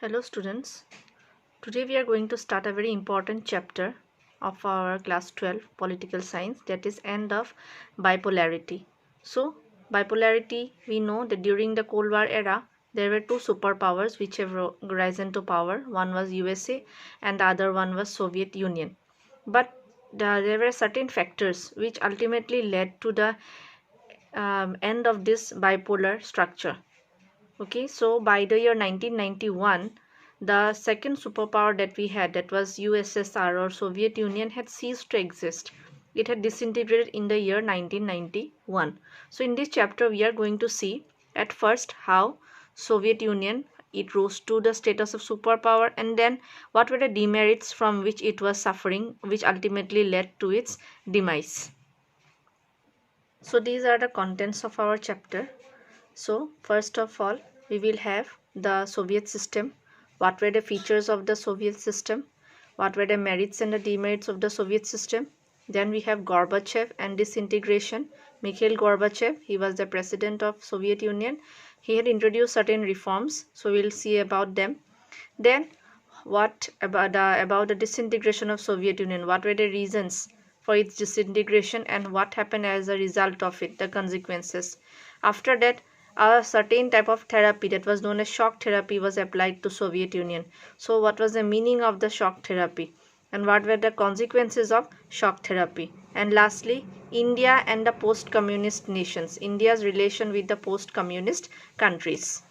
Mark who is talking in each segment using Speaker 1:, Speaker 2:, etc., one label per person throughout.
Speaker 1: Hello students, today we are going to start a very important chapter of our class 12 political science, that is end of bipolarity. So bipolarity, we know that during the Cold War era there were two superpowers which have risen to power. One was USA and the other one was Soviet Union. But there were certain factors which ultimately led to the end of this bipolar structure. Okay, so by the year 1991, the second superpower that we had, that was USSR or Soviet Union, had ceased to exist. It had disintegrated in the year 1991. So in this chapter, we are going to see at first how Soviet Union it rose to the status of superpower, and then what were the demerits from which it was suffering, which ultimately led to its demise. So these are the contents of our chapter. So first of all, we will have the Soviet system. What were the features of the Soviet system? What were the merits and the demerits of the Soviet system? Then we have Gorbachev and disintegration. Mikhail Gorbachev, he was the president of Soviet Union. He had introduced certain reforms, so we'll see about them. Then what about the disintegration of Soviet Union? What were the reasons for its disintegration and what happened as a result of it, the consequences? After that, a certain type of therapy that was known as shock therapy was applied to Soviet Union. So what was the meaning of the shock therapy and what were the consequences of shock therapy? And lastly, India and the post-communist nations, India's relation with the post-communist countries.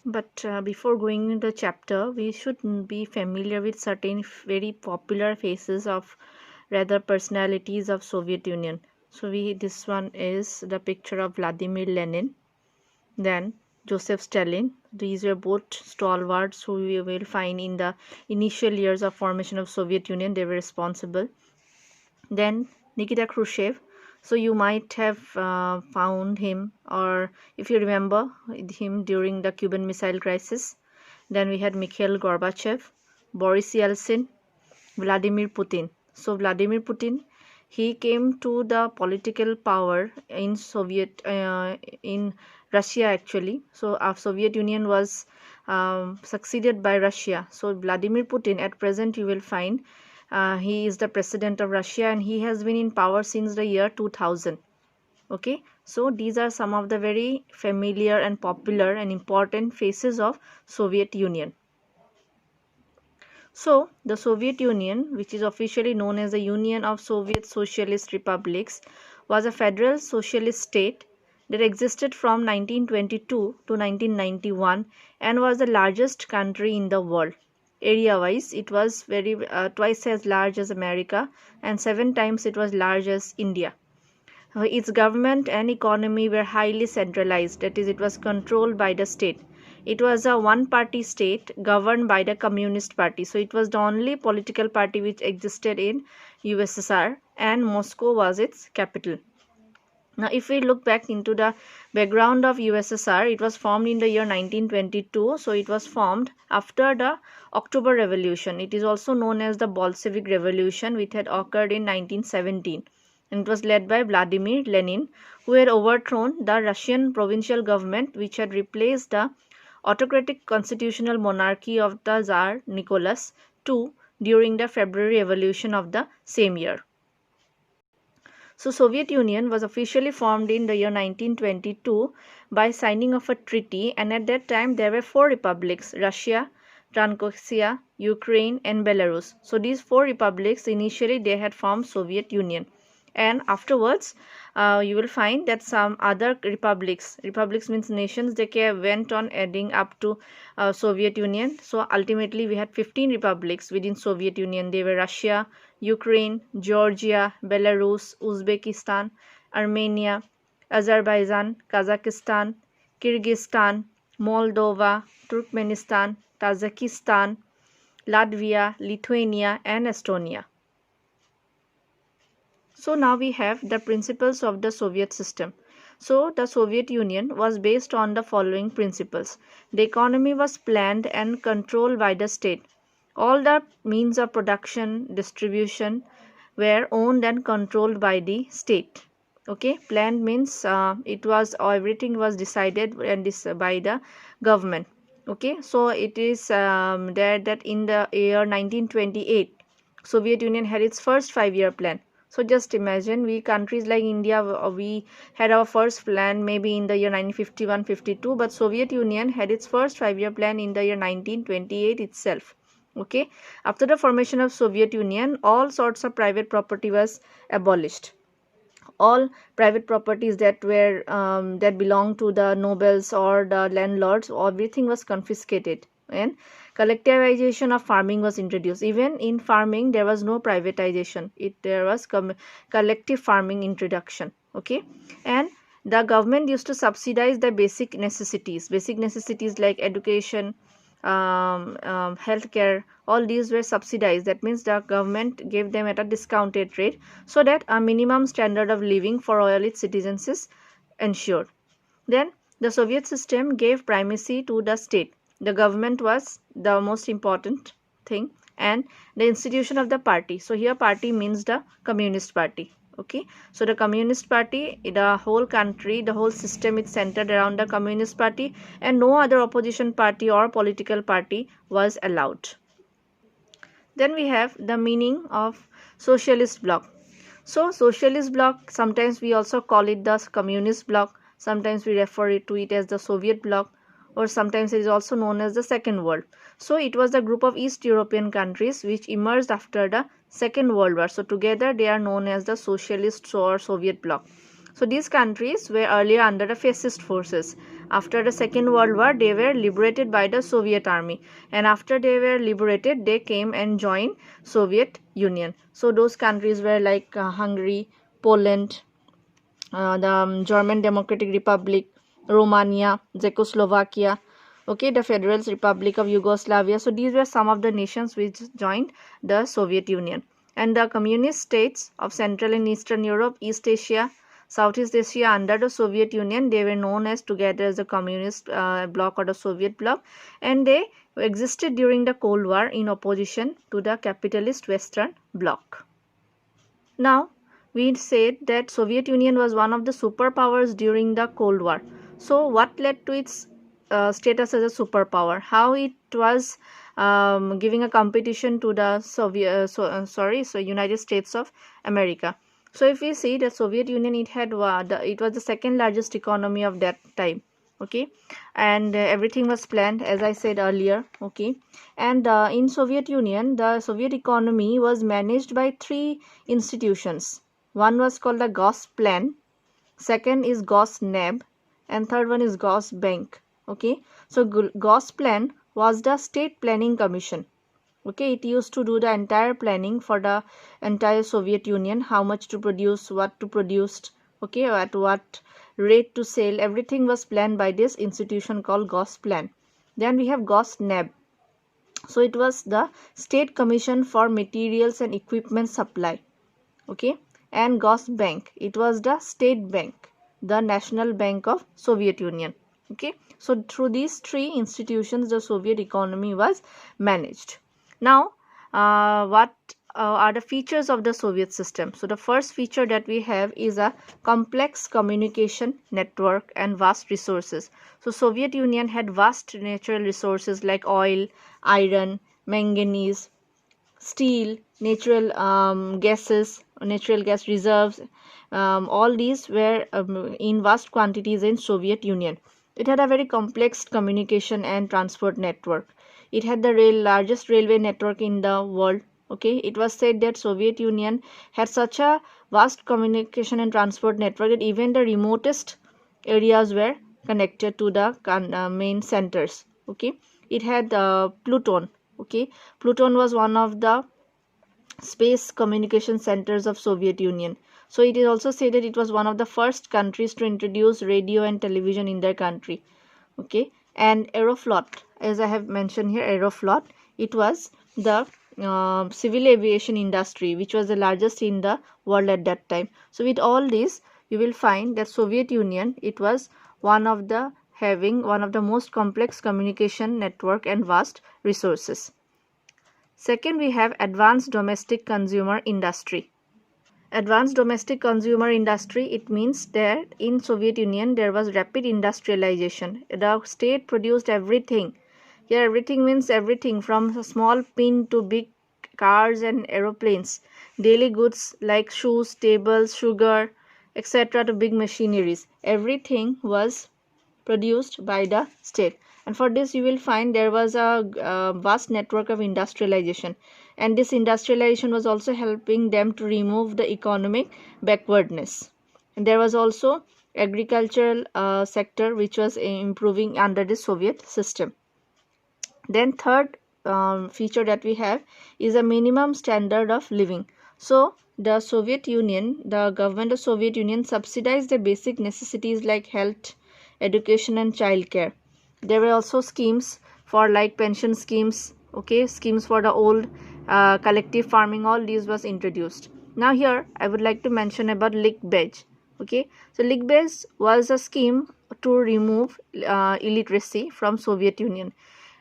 Speaker 1: But before going into the chapter, we should be familiar with certain very popular faces of rather personalities of Soviet Union. So this one is the picture of Vladimir Lenin, then Joseph Stalin. These were both stalwarts who we will find in the initial years of formation of Soviet Union. They were responsible. Then Nikita Khrushchev. So you might have found him, or if you remember him during the Cuban Missile Crisis. Then we had Mikhail Gorbachev, Boris Yeltsin, Vladimir Putin. So Vladimir Putin, he came to the political power in in Russia actually. So our Soviet Union was succeeded by Russia. So Vladimir Putin at present you will find he is the president of Russia and he has been in power since the year 2000. Okay, so these are some of the very familiar and popular and important faces of Soviet Union. So the Soviet Union, which is officially known as the Union of Soviet Socialist Republics, was a federal socialist state that existed from 1922 to 1991 and was the largest country in the world. Area wise, it was twice as large as America and 7 times it was large as India. Its government and economy were highly centralized, that is, it was controlled by the state. It was a one-party state governed by the Communist Party. So it was the only political party which existed in USSR and Moscow was its capital. Now, if we look back into the background of USSR, it was formed in the year 1922. So it was formed after the October Revolution. It is also known as the Bolshevik Revolution, which had occurred in 1917. And it was led by Vladimir Lenin, who had overthrown the Russian provincial government, which had replaced the autocratic constitutional monarchy of the Tsar Nicholas II during the February Revolution of the same year. So Soviet Union was officially formed in the year 1922 by signing of a treaty, and at that time there were 4 republics: Russia, Transcaucasia, Ukraine and Belarus. So these 4 republics initially they had formed Soviet Union, and afterwards you will find that some other republics means nations, they went on adding up to Soviet Union. So ultimately we had 15 republics within Soviet Union. They were Russia, Ukraine, Georgia, Belarus, Uzbekistan, Armenia, Azerbaijan, Kazakhstan, Kyrgyzstan, Moldova, Turkmenistan, Tajikistan, Latvia, Lithuania and Estonia. So now we have the principles of the Soviet system. So the Soviet Union was based on the following principles. The economy was planned and controlled by the state. All the means of production, distribution were owned and controlled by the state. Okay, planned means everything was decided and by the government. Okay, so it is there that in the year 1928, Soviet Union had its first 5-year plan. So just imagine, we countries like India, we had our first plan maybe in the year 1951-52, but Soviet Union had its first 5-year plan in the year 1928 itself. Okay, after the formation of Soviet Union, all sorts of private property was abolished. All private properties that were that belonged to the nobles or the landlords, everything was confiscated, and collectivization of farming was introduced. Even in farming there was no privatization, there was collective farming introduction. Okay, and the government used to subsidize the basic necessities like education, healthcare. All these were subsidized. That means the government gave them at a discounted rate, so that a minimum standard of living for all its citizens is ensured. Then the Soviet system gave primacy to the state. The government was the most important thing, and the institution of the party. So here party means the Communist Party. Okay, so the Communist Party, the whole country, the whole system is centered around the Communist Party, and no other opposition party or political party was allowed. Then we have the meaning of socialist bloc. So socialist bloc, sometimes we also call it the communist bloc, sometimes we refer to it as the Soviet bloc, or sometimes it is also known as the Second World. So it was the group of East European countries which emerged after the Second World War. So together they are known as the socialist or Soviet bloc. So these countries were earlier under the fascist forces. After the Second World War, they were liberated by the Soviet army, and after they were liberated, they came and joined Soviet Union. So those countries were like Hungary, Poland, the German Democratic Republic, Romania, Czechoslovakia, okay, the Federal Republic of Yugoslavia. So these were some of the nations which joined the Soviet Union. And the communist states of Central and Eastern Europe, East Asia, Southeast Asia under the Soviet Union, they were known as together as the communist bloc or the Soviet bloc, and they existed during the Cold War in opposition to the capitalist Western bloc. Now, we said that Soviet Union was one of the superpowers during the Cold War. So what led to its status as a superpower? How it was giving a competition to the United States of America. So if we see the Soviet Union, it was the second largest economy of that time. Okay, and everything was planned, as I said earlier. Okay, and in Soviet Union, the Soviet economy was managed by 3 institutions. One was called the Gosplan, second is Gosneb, and third one is Gosbank. Okay, so Gosplan was the state planning commission. Okay, it used to do the entire planning for the entire Soviet Union, how much to produce, what to produce, okay, at what rate to sell. Everything was planned by this institution called Gosplan. Then we have Gosneb. So it was the state commission for materials and equipment supply. Okay, and Gosbank, it was the state bank, the national bank of Soviet Union. Okay, so through these 3 institutions the Soviet economy was managed. Now what are the features of the Soviet system? So the first feature that we have is a complex communication network and vast resources. So Soviet Union had vast natural resources like oil, iron, manganese, steel, natural gases, natural gas reserves. All these were in vast quantities in Soviet Union. It had a very complex communication and transport network. It had the largest railway network in the world. Okay, it was said that Soviet Union had such a vast communication and transport network that even the remotest areas were connected to the main centers. Okay, it had Pluton. Okay, Pluton was one of the space communication centers of Soviet Union. So it is also said that it was one of the first countries to introduce radio and television in their country. Okay, and Aeroflot, as I have mentioned here, Aeroflot, it was the civil aviation industry which was the largest in the world at that time. So with all this, you will find that Soviet Union, it was having one of the most complex communication network and vast resources. Second, we have advanced domestic consumer industry. Advanced domestic consumer industry, it means that in Soviet Union there was rapid industrialization. The state produced everything Here everything means everything from a small pin to big cars and aeroplanes, daily goods like shoes, tables, sugar, etc. to big machineries. Everything was produced by the state, and for this you will find there was a vast network of industrialization, and this industrialization was also helping them to remove the economic backwardness. And there was also agricultural sector which was improving under the Soviet system. Then third feature that we have is a minimum standard of living. So the Soviet Union, the government of Soviet Union subsidized the basic necessities like health, education and childcare. There were also schemes for like pension schemes, okay, schemes for the old, collective farming, all these was introduced. Now here I would like to mention about Lickbej. Okay, so Lickbej was a scheme to remove illiteracy from Soviet Union.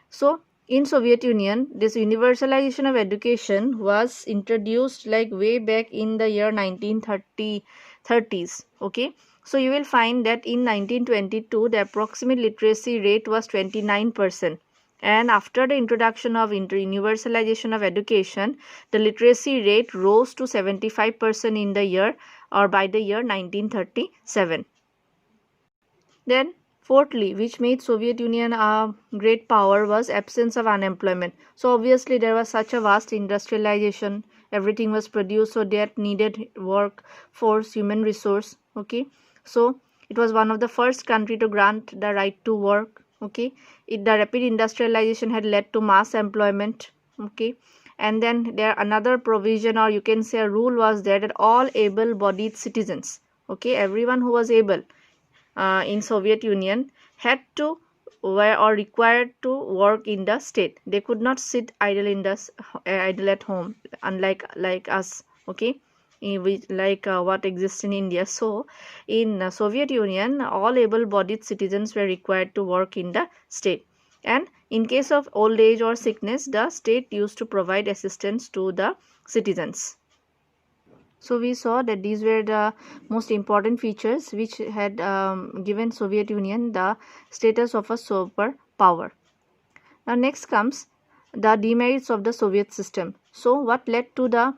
Speaker 1: So in Soviet Union, this universalization of education was introduced like way back in the year 1930s. Okay, so you will find that in 1922 the approximate literacy rate was 29%, and after the introduction of universalization of education, the literacy rate rose to 75% in the year, or by the year 1937. Then fourthly, which made Soviet Union a great power, was absence of unemployment. So obviously there was such a vast industrialization, everything was produced, so that needed workforce, human resource. Okay, so it was one of the first country to grant the right to work. Okay, the rapid industrialization had led to mass employment. Okay, and then there another provision, or you can say a rule was there, that all able-bodied citizens, okay, everyone who was able in Soviet Union had to were or required to work in the state. They could not sit idle in the idle at home, unlike us. Okay, like what exists in India. So in Soviet Union, all able-bodied citizens were required to work in the state, and in case of old age or sickness, the state used to provide assistance to the citizens. So we saw that these were the most important features which had given Soviet Union the status of a superpower. Now next comes the demerits of the Soviet system. So what led to the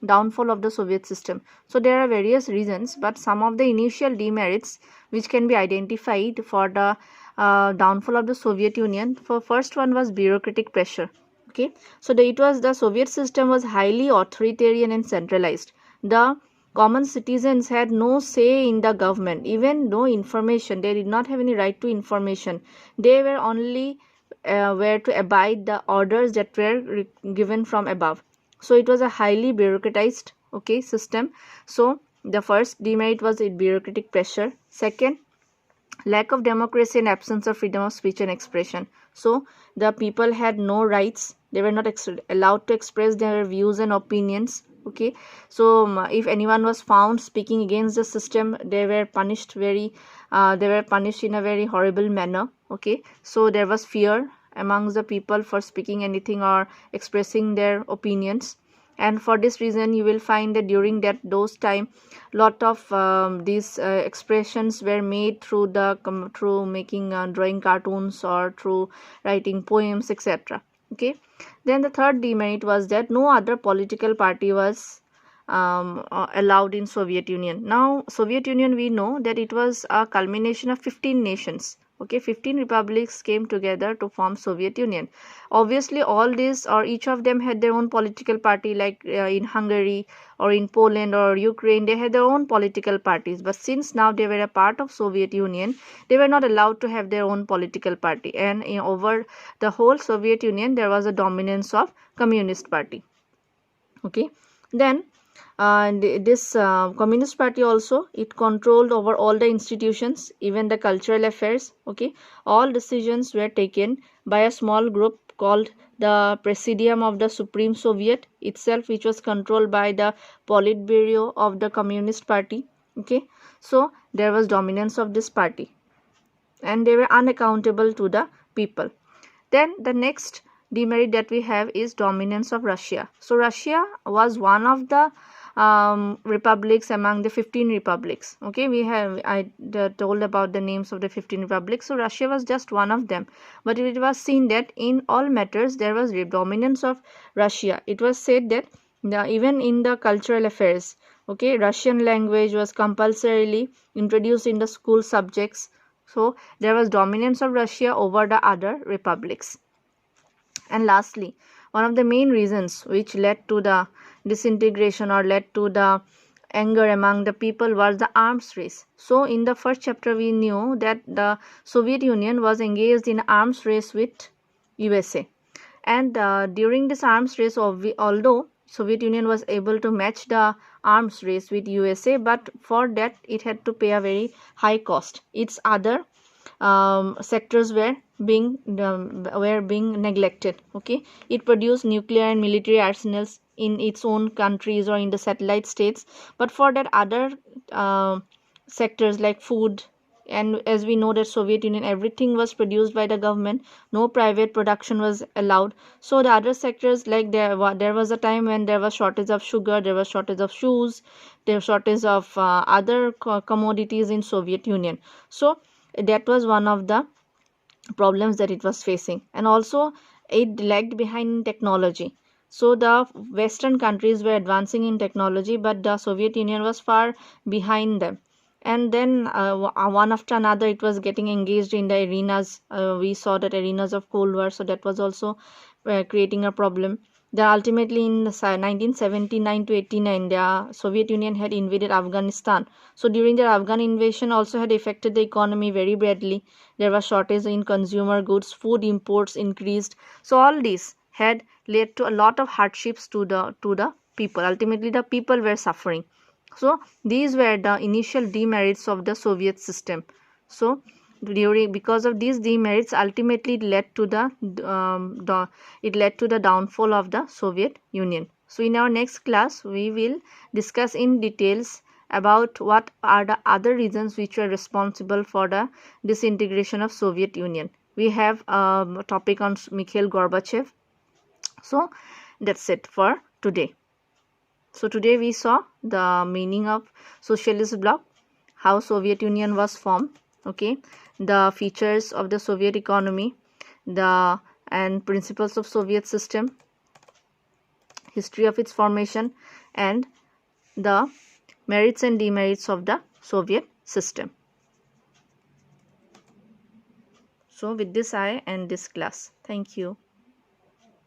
Speaker 1: downfall of the Soviet system? So there are various reasons, but some of the initial demerits which can be identified for the downfall of the Soviet Union. For first one was bureaucratic pressure. Okay, so the Soviet system was highly authoritarian and centralized. The common citizens had no say in the government, even no information. They did not have any right to information. They were only were to abide the orders that were given from above. So it was a highly bureaucratized, okay, system. So the first demerit was bureaucratic pressure. Second, lack of democracy and absence of freedom of speech and expression. So the people had no rights. They were not allowed to express their views and opinions. Okay, so if anyone was found speaking against the system, they were punished in a very horrible manner. Okay, so there was fear amongst the people for speaking anything or expressing their opinions, and for this reason you will find that during those time lot of these expressions were made through making drawing cartoons or through writing poems, etc. Okay, then the third demerit was that no other political party was allowed in Soviet Union. Now Soviet Union, we know that it was a culmination of 15 nations. Okay, 15 republics came together to form Soviet Union. Obviously all these, or each of them, had their own political party, like in Hungary or in Poland or Ukraine, they had their own political parties. But since now they were a part of Soviet Union, they were not allowed to have their own political party, and over the whole Soviet Union there was a dominance of Communist Party. Okay, then this Communist Party also, it controlled over all the institutions, even the cultural affairs. Okay, all decisions were taken by a small group called the Presidium of the Supreme Soviet itself, which was controlled by the Politburo of the Communist Party. Okay, so there was dominance of this party, and they were unaccountable to the people. Then the next demerit that we have is dominance of Russia. So Russia was one of the republics among the 15 republics. Okay, I told about the names of the 15 republics. So Russia was just one of them, but it was seen that in all matters there was dominance of Russia. It was said that even in the cultural affairs, okay, Russian language was compulsorily introduced in the school subjects. So there was dominance of Russia over the other republics. And lastly, one of the main reasons which led to the disintegration or led to the anger among the people was the arms race. So in the first chapter we knew that the Soviet Union was engaged in arms race with USA, and during this arms race, although Soviet Union was able to match the arms race with USA, but for that it had to pay a very high cost. Its other sectors were being neglected. Okay, it produced nuclear and military arsenals in its own countries or in the satellite states, but for that other sectors like food, and as we know that Soviet Union, everything was produced by the government, no private production was allowed. So the other sectors, like there was a time when there was shortage of sugar, there was shortage of shoes, there was shortage of other commodities in Soviet Union. So that was one of the problems that it was facing. And also it lagged behind in technology. So the Western countries were advancing in technology, but the Soviet Union was far behind them. And then one after another it was getting engaged in the arenas. We saw that arenas of Cold War, so that was also creating a problem. Then ultimately in 1979 to 89, the Soviet Union had invaded Afghanistan. So during the Afghan invasion also had affected the economy very badly. There was shortage in consumer goods, food imports increased. So all this had led to a lot of hardships to the people. Ultimately the people were suffering. So these were the initial demerits of the Soviet system. So because of these demerits, ultimately it led to the downfall of the Soviet Union. So in our next class we will discuss in details about what are the other reasons which were responsible for the disintegration of Soviet Union. We have a topic on Mikhail Gorbachev. So that's it for today. So today we saw the meaning of socialist bloc, how Soviet Union was formed, okay, the features of the Soviet economy, and principles of Soviet system, history of its formation, and the merits and demerits of the Soviet system. So with this I end this class. Thank you.